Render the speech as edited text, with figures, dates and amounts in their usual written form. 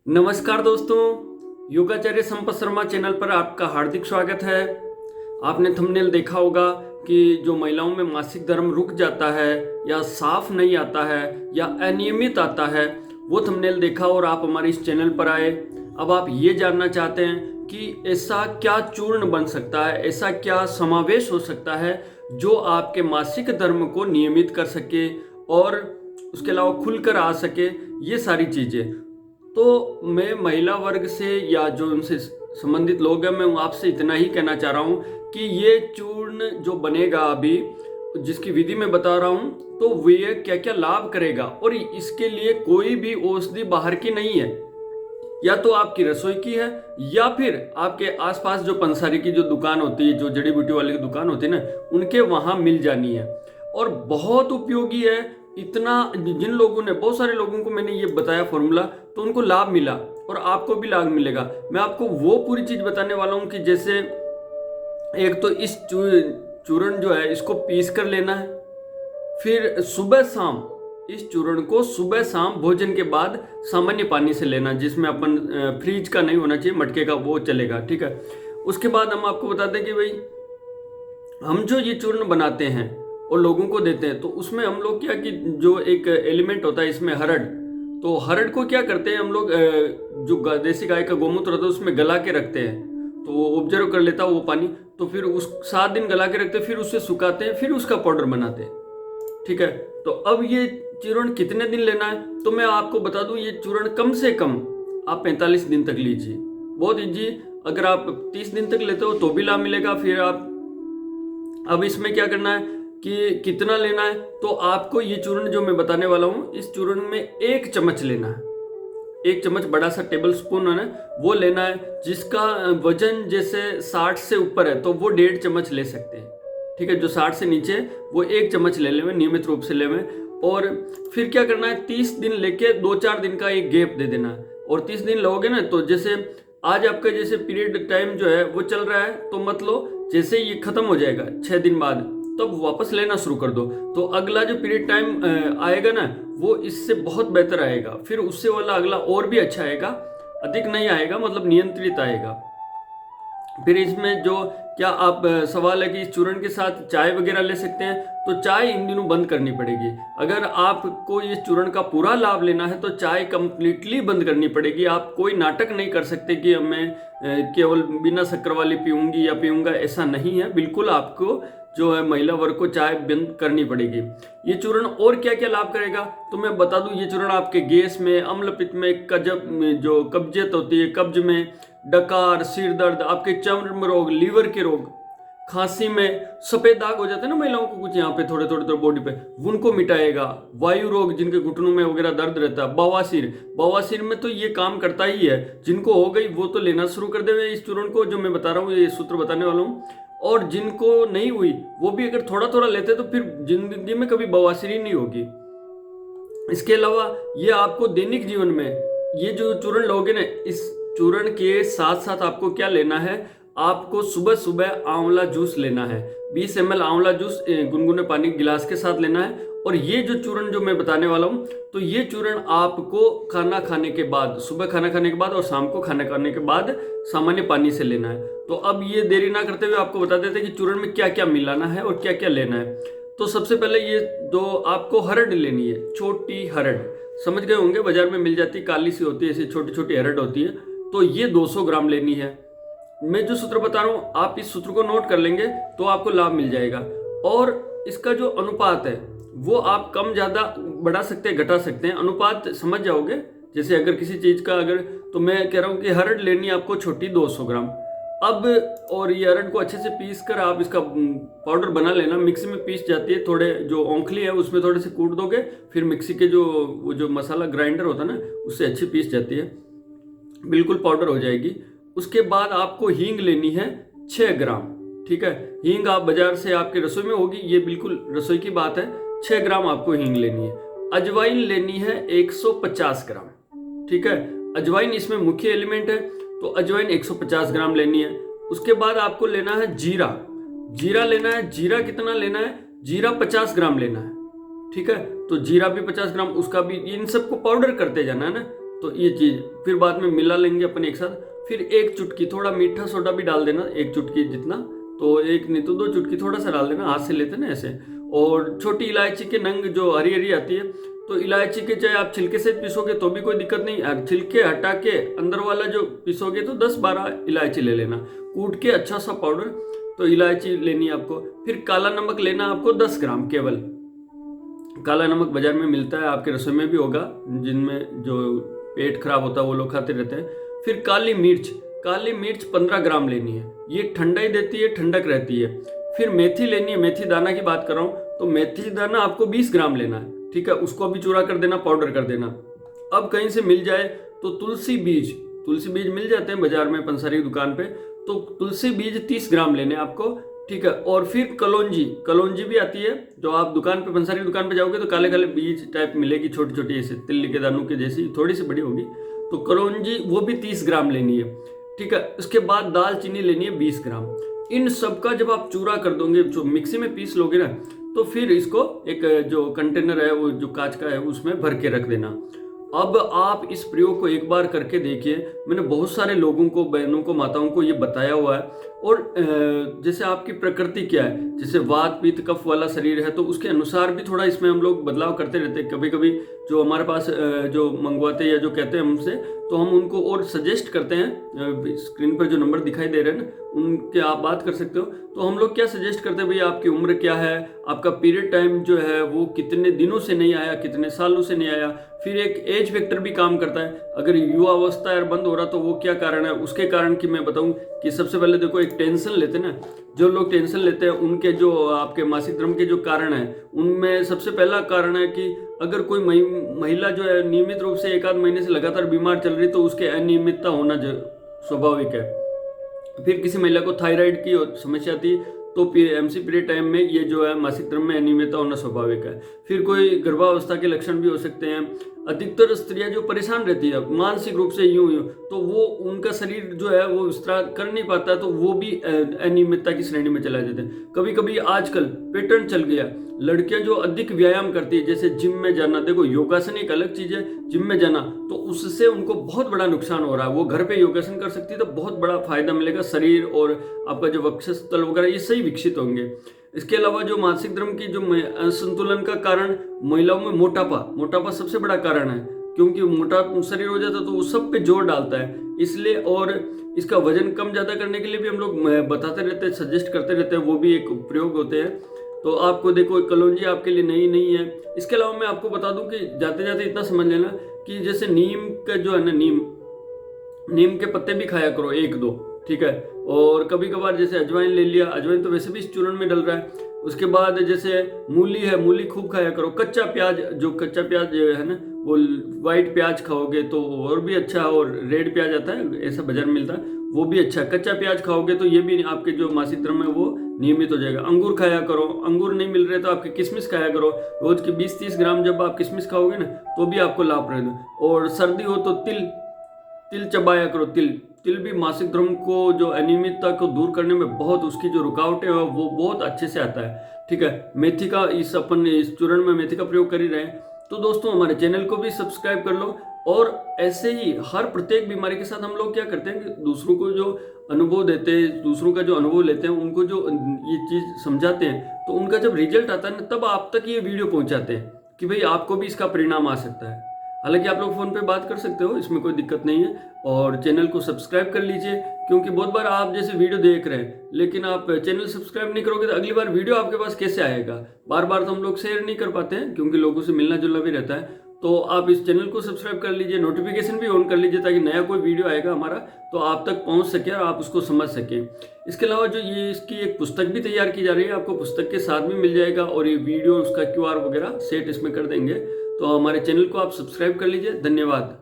नमस्कार दोस्तों, योगाचार्य संपत शर्मा चैनल पर आपका हार्दिक स्वागत है। आपने थंबनेल देखा होगा कि जो महिलाओं में मासिक धर्म रुक जाता है या साफ नहीं आता है या अनियमित आता है, वो थंबनेल देखा और आप हमारे इस चैनल पर आए। अब आप ये जानना चाहते हैं कि ऐसा क्या चूर्ण बन सकता है, ऐसा क्या समावेश हो सकता है जो आपके मासिक धर्म को नियमित कर सके और उसके अलावा खुलकर आ सके, ये सारी चीज़ें। तो मैं महिला वर्ग से या जो उनसे संबंधित लोग हैं, मैं आपसे इतना ही कहना चाह रहा हूँ कि ये चूर्ण जो बनेगा अभी, जिसकी विधि मैं बता रहा हूँ, तो वे क्या क्या लाभ करेगा और इसके लिए कोई भी औषधि बाहर की नहीं है। या तो आपकी रसोई की है या फिर आपके आसपास जो पंसारी की जो दुकान होती है, जो जड़ी बूटी वाली की दुकान होती है ना, उनके वहाँ मिल जानी है और बहुत उपयोगी है। इतना जिन लोगों ने, बहुत सारे लोगों को मैंने ये बताया फॉर्मूला, तो उनको लाभ मिला और आपको भी लाभ मिलेगा। मैं आपको वो पूरी चीज बताने वाला हूँ कि जैसे एक तो इस चूर्ण जो है इसको पीस कर लेना है, फिर सुबह शाम इस चूर्ण को सुबह शाम भोजन के बाद सामान्य पानी से लेना, जिसमें अपन फ्रिज का नहीं होना चाहिए, मटके का, वो चलेगा, ठीक है। उसके बाद हम आपको बताते हैं कि भाई हम जो ये चूर्ण बनाते हैं और लोगों को देते हैं, तो उसमें हम लोग क्या कि जो एक एलिमेंट होता है इसमें हरड़, तो हरड़ को क्या करते हैं हम लोग, जो देसी गाय का गोमूत्र होता है उसमें गला के रखते हैं, तो वो ऑब्जर्व कर लेता है वो पानी, तो फिर उस 7 दिन गला के रखते हैं, फिर उसे सुखाते हैं, फिर उसका पाउडर बनाते हैं, ठीक है। तो अब ये चूर्ण कितने दिन लेना है, तो मैं आपको बता दूं, ये चूर्ण कम से कम आप 45 दिन तक लीजिए, बहुत ईजी। अगर आप 30 दिन तक लेते हो तो भी लाभ मिलेगा। फिर आप अब इसमें क्या करना है कि कितना लेना है, तो आपको ये चूर्ण जो मैं बताने वाला हूँ, इस चूर्ण में 1 चम्मच लेना है, 1 चम्मच बड़ा सा टेबल स्पून है ना, वो लेना है। जिसका वजन जैसे 60 से ऊपर है तो वो 1.5 चम्मच ले सकते हैं, ठीक है। जो 60 से नीचे वो 1 चम्मच ले लेवे, नियमित रूप से लेवे। और फिर क्या करना है, 30 दिन लेके 2-4 दिन का एक गैप दे देना है। और 30 दिन लोगे ना, तो जैसे आज आपका जैसे पीरियड टाइम जो है वो चल रहा है, तो मत लो, जैसे ये खत्म हो जाएगा 6 दिन बाद, तब वापस लेना शुरू कर दो, तो अगला जो पीरियड टाइम आएगा ना, वो इससे बहुत बेहतर आएगा। फिर उससे वाला अगला और भी अच्छा आएगा, अधिक नहीं आएगा, मतलब नियंत्रित आएगा। फिर इसमें जो क्या आप सवाल है कि इस चूर्ण के साथ चाय वगैरह ले सकते हैं, तो चाय इन दिनों बंद करनी पड़ेगी। अगर आपको इस चूर्ण का पूरा लाभ लेना है तो चाय कंप्लीटली बंद करनी पड़ेगी। आप कोई नाटक नहीं कर सकते कि मैं केवल बिना शक्कर वाली पीऊंगी या पीऊंगा, ऐसा नहीं है। बिल्कुल आपको जो है महिला वर्ग को चाय बंद करनी पड़ेगी। ये चूर्ण और क्या क्या लाभ करेगा, तो मैं बता दूं, ये चूर्ण आपके गैस में, अम्ल पित्त में, जो कब्जियत होती है, कब्ज में, डकार, सिर दर्द, आपके चर्म रोग, लीवर के रोग, खांसी में, सफेद दाग हो जाते हैं ना महिलाओं को कुछ यहाँ पे थोड़े थोड़े बॉडी पे, उनको मिटाएगा। वायु रोग, जिनके घुटनों में वगैरह दर्द रहता है, बवासीर में तो ये काम करता ही है। जिनको हो गई वो तो लेना शुरू कर देवे इस चूर्ण को, जो मैं बता रहा हूँ, ये सूत्र बताने वाला हूँ। और जिनको नहीं हुई वो भी अगर थोड़ा थोड़ा लेते तो फिर जिंदगी में कभी बवासीर ही नहीं होगी। इसके अलावा ये आपको दैनिक जीवन में ये जो चूर्ण लोगे ना, इस चूर्ण के साथ साथ आपको क्या लेना है, आपको सुबह सुबह आंवला जूस लेना है। 20 ml आंवला जूस गुनगुने पानी गिलास के साथ लेना है। और ये जो चूर्ण जो मैं बताने वाला हूँ, तो ये चूर्ण आपको खाना खाने के बाद, सुबह खाना खाने के बाद और शाम को खाना खाने के बाद सामान्य पानी से लेना है। तो अब ये देरी ना करते हुए आपको बता देते हैं कि चूर्ण में क्या क्या मिलाना है और क्या क्या लेना है। तो सबसे पहले ये जो आपको हरड़ लेनी है, छोटी हरड़, समझ गए होंगे, बाजार में मिल जाती, काली सी होती है, ऐसी छोटी छोटी हरड़ होती है, तो ये 200 ग्राम लेनी है। मैं जो सूत्र बता रहा हूँ, आप इस सूत्र को नोट कर लेंगे तो आपको लाभ मिल जाएगा। और इसका जो अनुपात है वो आप कम ज़्यादा बढ़ा सकते हैं, घटा सकते हैं, अनुपात समझ जाओगे। जैसे अगर किसी चीज़ का अगर, तो मैं कह रहा हूँ कि हरड़ लेनी है आपको छोटी 200 ग्राम। अब और ये हरड़ को अच्छे से पीस कर आप इसका पाउडर बना लेना। मिक्सी में पीस जाती है, थोड़े जो औंखली है उसमें थोड़े से कूट दोगे, फिर मिक्सी के वो जो मसाला ग्राइंडर होता है ना, उससे अच्छी पीस जाती है, बिल्कुल पाउडर हो जाएगी। उसके बाद आपको हींग लेनी है 6 ग्राम, ठीक है। हींग आप बाजार से आपके रसोई में होगी, ये बिल्कुल रसोई की बात है। 6 ग्राम आपको हींग लेनी है। अजवाइन लेनी है 150 ग्राम, ठीक है। अजवाइन इसमें मुख्य एलिमेंट है, तो अजवाइन 150 ग्राम लेनी है। उसके बाद आपको लेना है जीरा लेना है। जीरा कितना लेना है, जीरा 50 ग्राम लेना है, ठीक है। तो जीरा भी 50 ग्राम, उसका भी, इन सबको पाउडर करते जाना है ना। तो ये चीज़ फिर बाद में मिला लेंगे अपन एक साथ। फिर एक चुटकी थोड़ा मीठा सोडा भी डाल देना, एक चुटकी जितना, तो एक नहीं तो 2 चुटकी थोड़ा सा डाल देना, हाथ से लेते ना ऐसे। और छोटी इलायची के नंग जो हरी हरी आती है, तो इलायची के चाहे आप छिलके से पीसोगे तो भी कोई दिक्कत नहीं, छिलके हटा के अंदर वाला जो पीसोगे तो 10-12 इलायची ले लेना, कूट के अच्छा सा पाउडर। तो इलायची लेनी है आपको। फिर काला नमक लेना आपको 10 ग्राम केवल। काला नमक बाजार में मिलता है, आपके रसोई में भी होगा, जिनमें जो पेट खराब होता है वो लोग खाते रहते हैं। फिर काली मिर्च 15 ग्राम लेनी है, ये ठंडाई देती है, ठंडक रहती है। फिर मेथी लेनी है, मेथी दाना की बात कर रहा हूँ, तो मेथी दाना आपको 20 ग्राम लेना है, ठीक है। उसको अभी चूरा कर देना, पाउडर कर देना। अब कहीं से मिल जाए तो तुलसी बीज मिल जाते हैं बाजार में, पंसारी की दुकान पे, तो तुलसी बीज 30 ग्राम लेने आपको, ठीक है। और फिर कलौंजी भी आती है, जो आप दुकान पे, पंसारी की दुकान पे जाओगे तो काले काले बीज टाइप मिलेगी, छोटी छोटी ऐसे तिल्ली के दानों के जैसी, थोड़ी सी बड़ी होगी, तो कलौंजी वो भी 30 ग्राम लेनी है, ठीक है। उसके बाद दालचीनी लेनी है 20 ग्राम। इन सब का जब आप चूरा कर दोगे, जो मिक्सी में पीस लोगे ना, तो फिर इसको एक जो कंटेनर है वो जो कांच का है उसमें भर के रख देना। अब आप इस प्रयोग को एक बार करके देखिए। मैंने बहुत सारे लोगों को, बहनों को, माताओं को ये बताया हुआ है। और जैसे आपकी प्रकृति क्या है, जैसे वात पित्त कफ वाला शरीर है, तो उसके अनुसार भी थोड़ा इसमें हम लोग बदलाव करते रहते हैं। कभी कभी जो हमारे पास जो मंगवाते हैं या जो कहते हैं हमसे, तो हम उनको और सजेस्ट करते हैं। स्क्रीन पर जो नंबर दिखाई दे रहे हैं ना, उनके आप बात कर सकते हो। तो हम लोग क्या सजेस्ट करते हैं, भैया आपकी उम्र क्या है, आपका पीरियड टाइम जो है वो कितने दिनों से नहीं आया, कितने सालों से नहीं आया। फिर एक एज फैक्टर भी काम करता है, अगर युवा अवस्था यार बंद हो रहा तो वो क्या कारण है। उसके कारण की मैं बताऊं कि सबसे पहले देखो, एक टेंशन लेते हैं ना, जो लोग टेंशन लेते हैं उनके जो आपके मासिक धर्म के जो कारण है, उनमें सबसे पहला कारण है कि अगर कोई महिला जो है नियमित रूप से 1 आध महीने से लगातार बीमार चल रही, तो उसके अनियमितता होना स्वाभाविक है। फिर किसी महिला को थायराइड की समस्या थी, तो एमसी पीरियड टाइम में ये जो है मासिक धर्म में अनियमितता होना स्वाभाविक है। फिर कोई गर्भावस्था के लक्षण भी हो सकते हैं। अधिकतर स्त्रियां जो परेशान रहती है मानसिक रूप से यूं तो वो उनका शरीर जो है वो विस्तार कर नहीं पाता, तो वो भी अनियमितता की श्रेणी में चला जाते हैं। कभी कभी आजकल पैटर्न चल गया, लड़कियां जो अधिक व्यायाम करती है, जैसे जिम में जाना, देखो योगासन एक अलग चीज है, जिम में जाना, तो उससे उनको बहुत बड़ा नुकसान हो रहा है। वो घर पे योगासन कर सकती है तो बहुत बड़ा फायदा मिलेगा, शरीर और आपका जो वक्षस्थल वगैरह ये सही विकसित होंगे। इसके अलावा जो मासिक धर्म की जो असंतुलन का कारण महिलाओं में मोटापा सबसे बड़ा कारण है, क्योंकि मोटा शरीर हो जाता है तो वो सब पे जोर डालता है, इसलिए। और इसका वजन कम ज्यादा करने के लिए भी हम लोग बताते रहते हैं, सजेस्ट करते रहते हैं, वो भी एक प्रयोग होते हैं। तो आपको देखो, कलौंजी आपके लिए नई नहीं है। इसके अलावा मैं आपको बता दूं कि जाते जाते इतना समझ लेना कि जैसे नीम का जो है ना, नीम के पत्ते भी खाया करो 1-2, ठीक है। और कभी कभार जैसे अजवाइन ले लिया, अजवाइन तो वैसे भी इस चूर्ण में डल रहा है। उसके बाद जैसे मूली है, मूली खूब खाया करो। कच्चा प्याज है ना, वो व्हाइट प्याज खाओगे तो और भी अच्छा, और रेड प्याज आता है ऐसा बाजार में मिलता है, वो भी अच्छा। कच्चा प्याज खाओगे तो ये भी आपके जो मासिक धर्म है वो नियमित हो जाएगा। अंगूर खाया करो, अंगूर नहीं मिल रहे तो आपके किशमिश खाया करो, रोज की 20-30 ग्राम जब आप किशमिश खाओगे ना तो भी आपको लाभ रहेगा। और सर्दी हो तो तिल चबाया करो। तिल भी मासिक धर्म को जो अनियमितता को दूर करने में बहुत, उसकी जो रुकावटें है वो बहुत अच्छे से आता है, ठीक है। मेथी का इस चूर्ण में मेथी का प्रयोग कर ही रहे हैं। तो दोस्तों हमारे चैनल को भी सब्सक्राइब कर लो। और ऐसे ही हर प्रत्येक बीमारी के साथ हम लोग क्या करते हैं कि दूसरों को जो अनुभव देते हैं, दूसरों का जो अनुभव लेते हैं, उनको जो ये चीज़ समझाते हैं, तो उनका जब रिजल्ट आता है ना, तब आप तक ये वीडियो पहुंचाते हैं कि भाई आपको भी इसका परिणाम आ सकता है। हालांकि आप लोग फ़ोन पे बात कर सकते हो, इसमें कोई दिक्कत नहीं है। और चैनल को सब्सक्राइब कर लीजिए, क्योंकि बहुत बार आप जैसे वीडियो देख रहे हैं लेकिन आप चैनल सब्सक्राइब नहीं करोगे तो अगली बार वीडियो आपके पास कैसे आएगा। बार बार तो हम लोग शेयर नहीं कर पाते हैं, क्योंकि लोगों से मिलना जुलना भी रहता है। तो आप इस चैनल को सब्सक्राइब कर लीजिए, नोटिफिकेशन भी ऑन कर लीजिए, ताकि नया कोई वीडियो आएगा हमारा तो आप तक पहुंच सके और आप उसको समझ सकें। इसके अलावा जो ये इसकी एक पुस्तक भी तैयार की जा रही है, आपको पुस्तक के साथ भी मिल जाएगा, और ये वीडियो उसका QR वगैरह सेट इसमें कर देंगे। तो हमारे चैनल को आप सब्सक्राइब कर लीजिए। धन्यवाद।